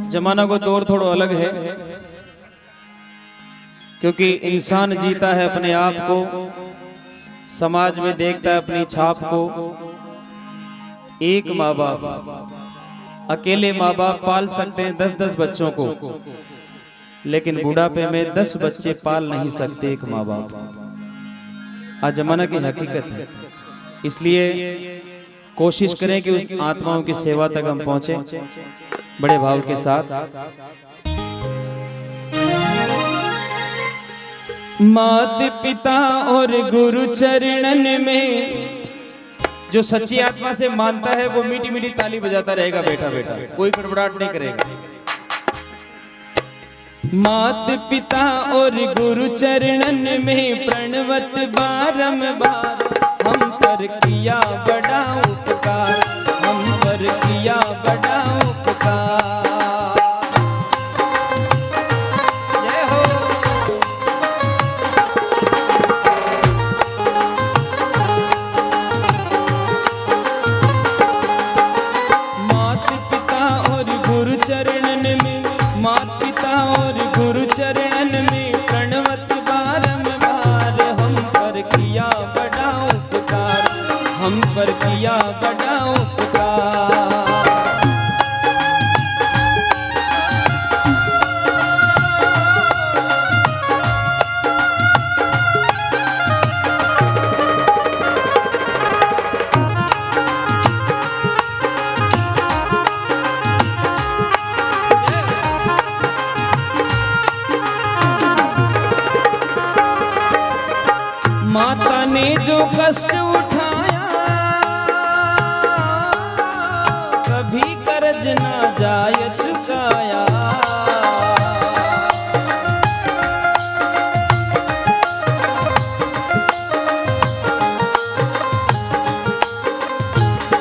जमाना को दौर थोड़ा अलग है, क्योंकि इंसान जीता है अपने आप को, समाज में देखता है अपनी छाप को। एक माँ बाप, अकेले माँ बाप पाल सकते हैं 10-10 बच्चों को, लेकिन बुढ़ापे में 10 बच्चे पाल नहीं सकते एक माँ बाप। आज जमाना की हकीकत है। इसलिए कोशिश करें कि उस आत्माओं की सेवा तक हम पहुंचे बड़े भाव के साथ। मात पिता और गुरु चरणन में जो सच्ची आत्मा से मानता है वो मीठी मीठी ताली बजाता रहेगा बैठा बैठा, कोई गड़बड़ाहट नहीं करेगा। मात पिता और गुरु चरणन में प्रणवत बारंबार, हम पर किया बड़ा उपकार, हम पर किया बड़ा उपकार। जय हो। मात पिता और गुरु चरणन में, मात पिता और गुरु चरणन में प्रणवत बारंबार, हम पर किया बड़ा उपकार, हम पर किया बड़ा उपकार। माता ने जो कष्ट उठाया, कभी कर्ज ना जाए चुकाया।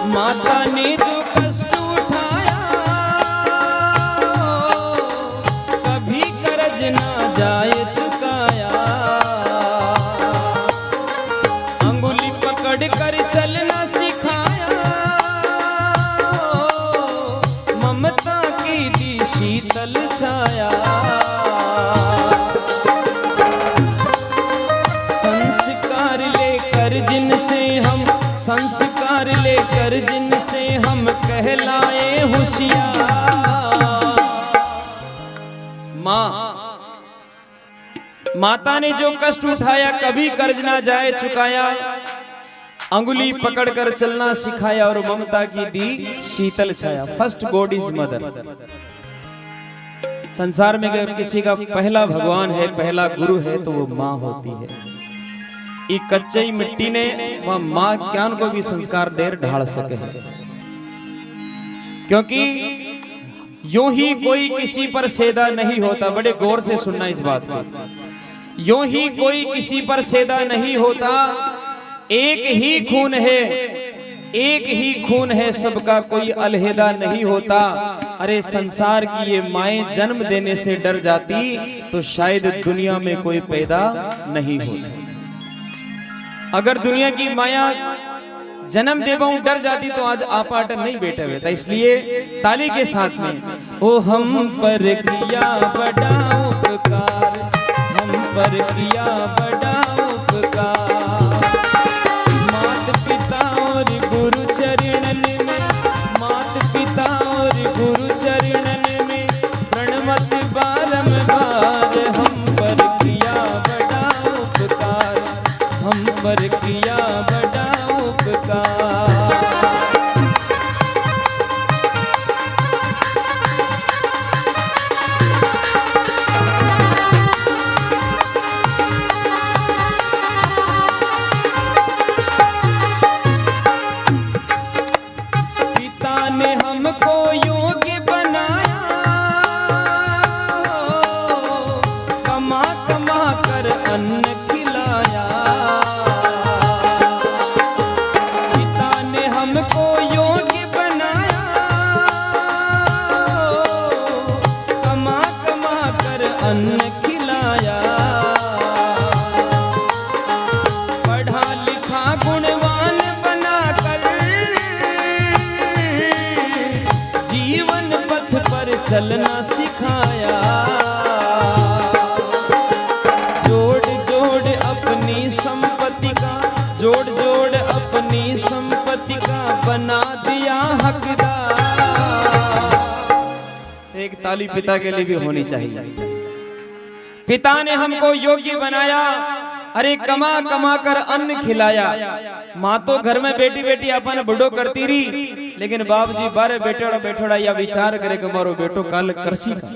माता ने जो कष्ट उठाया, कभी कर्ज ना जाए चुकाया। अंगुली पकड़ कर चलना सिखाया, ममता की दी शीतल छाया। संस्कार लेकर जिनसे हम, संस्कार लेकर जिनसे हम कहलाए होशियार। माता ने जो कष्ट उठाया, कभी कर्ज ना जाए चुकाया। अंगुली पकड़कर चलना सिखाया और ममता की दी शीतल छाया। First god is mother. संसार में अगर किसी का पहला भगवान है, पहला गुरु है, तो वो माँ होती है। ये कच्ची मिट्टी ने वह माँ ज्ञान को भी संस्कार देर ढाल सके, क्योंकि यूं ही कोई किसी पर सेदा नहीं होता। बड़े गौर से सुनना इस बात को। यूं ही कोई किसी पर सेदा नहीं होता। एक ही खून है, एक ही खून है, सबका कोई अलहदा नहीं होता। अरे संसार की ये माएं जन्म देने से डर जाती तो शायद दुनिया में कोई पैदा नहीं होता। अगर दुनिया की माया जन्म देवाओं डर जाती तो आज आपाट नहीं बैठे हुए था। इसलिए ताली के साथ में, ओ हम पर किया बड़ा उपकार, हम पर किया बड़ा उपकार। मात पिता और गुरु चरणन में, मात पिता और गुरु चरणन में प्रणवत बारंबार, हम पर किया बड़ा उपकार, हम पर किया बड़ा उपकार। पिता ने हमको योग्य बनाया, कमा कमा कर अन्न खिलाया। पिता ने हमको योग्य बनाया, कमा कमा कर अन्न खिलाया। पढ़ा लिखा गुणवान बनाकर जीवन पथ पर चलना संपत्ति का, जोड़ जोड़ अपनी संपत्ति का बना दिया हकदार। एक ताली पिता के लिए भी होनी चाहिए। पिता ने हमको योग्य बनाया, अरे कमा कमा कर अन्न खिलाया। माँ तो घर में बेटी बेटी अपन बुढ़ो करती रही, लेकिन बाप जी बारे बेटोड़ा बेटोड़ा या विचार करे कि मारो बेटो काल करसी का।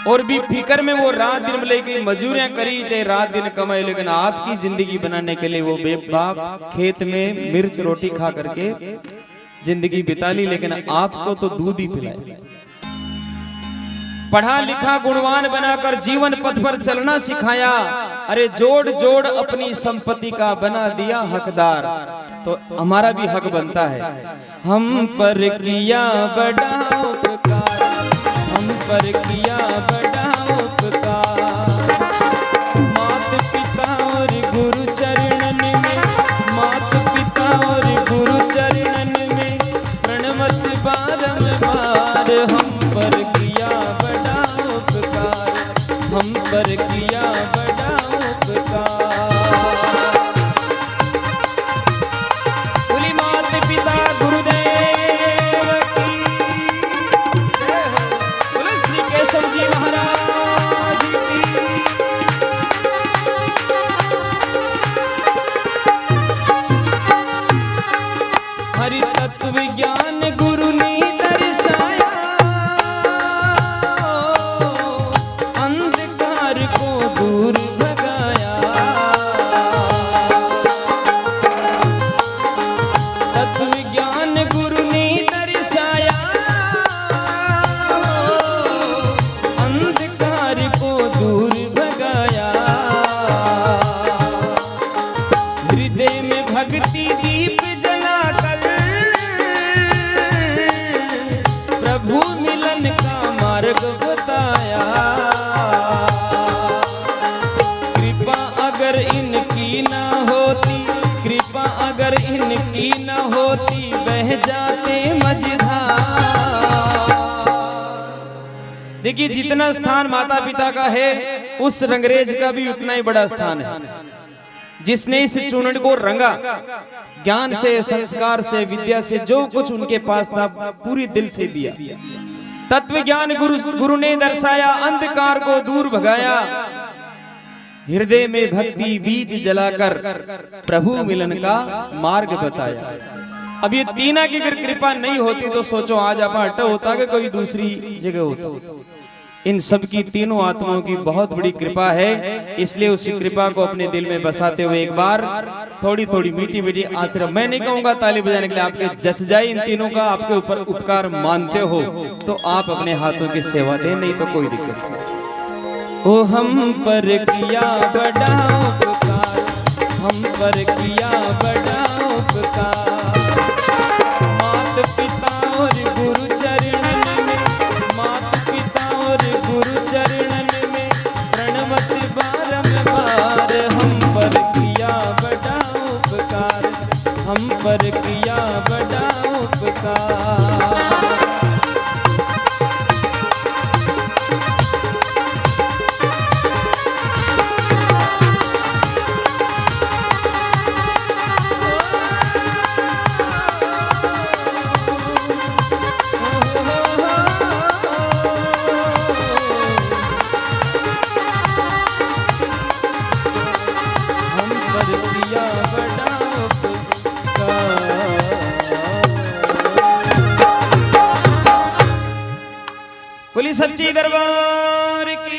और भी फिकर में वो रात दिन लेके मजूरियां करी, चाहे रात दिन कमाए, लेकिन आपकी जिंदगी बनाने के लिए वो बाप खेत में मिर्च रोटी खा करके जिंदगी बिता ली, लेकिन आपको तो दूध ही पिलाए। पढ़ा लिखा गुणवान बनाकर जीवन पथ पर चलना सिखाया, अरे जोड़ जोड़ अपनी संपत्ति का बना दिया हकदार। तो हमारा भी हक बनता है। हम पर किया बड़ा उपकार, हम पर किया बड़ा उपकार। मात पिता और गुरु चरणन में, मात पिता और गुरु चरणन में प्रणमत बारंबार। हम पर किया बड़ा उपकार, हम पर किया बड़ा उपकार। बोली मात पिता गुरुदेव की जय हो। बोले श्री केशव जी महाराज की। हरि तत्व ज्ञान गुरु ने दर्शाया, अंधकार को दूर भगाया। तत्व ज्ञान गुरु ने दर्शाया, अंधकार को दूर भगाया। हृदय में भक्ति दीप जलाकर प्रभु मिलन का मार्ग बताया। कृपा अगर इनकी ना होती, कृपा अगर इनकी ना होती, बह जाते मझधार। देखिए जितना स्थान माता पिता का है, उस रंगरेज का भी उतना ही बड़ा स्थान है। जिसने इस चूर्ण को रंगा, ज्ञान से, संस्कार से, विद्या से, जो कुछ उनके पास था पूरी दिल से दिया। तत्व ज्ञान गुरु ने दर्शाया, अंधकार को दूर भगाया। हृदय में भक्ति बीज जलाकर प्रभु मिलन का मार्ग बताया। अब ये तीना की अगर कृपा नहीं होती तो सोचो आज आप हटा होता कि कोई दूसरी जगह होता। इन सब की तीनों आत्माओं की बहुत बड़ी कृपा है, इसलिए उसी कृपा को अपने दिल में बसाते हुए एक बार थोड़ी थोड़ी मीठी मीठी आशीर्वाद, मैं नहीं कहूंगा ताली बजाने के लिए, आपके जच जाए इन तीनों का, आपके ऊपर उपकार मानते हो तो आप अपने हाथों की सेवा दें, नहीं तो कोई दिक्कत नहीं। ओ हम पर किया बड़ा उपकार, हम पर किया बड़ा उपकार। मात पिता और गुरु चरणन में, मात पिता और गुरु चरणन में प्रणमत बारंबार। हम पर किया बड़ा उपकार, हम पर किया बड़ा उपकार। बोली सच्ची दरबार की।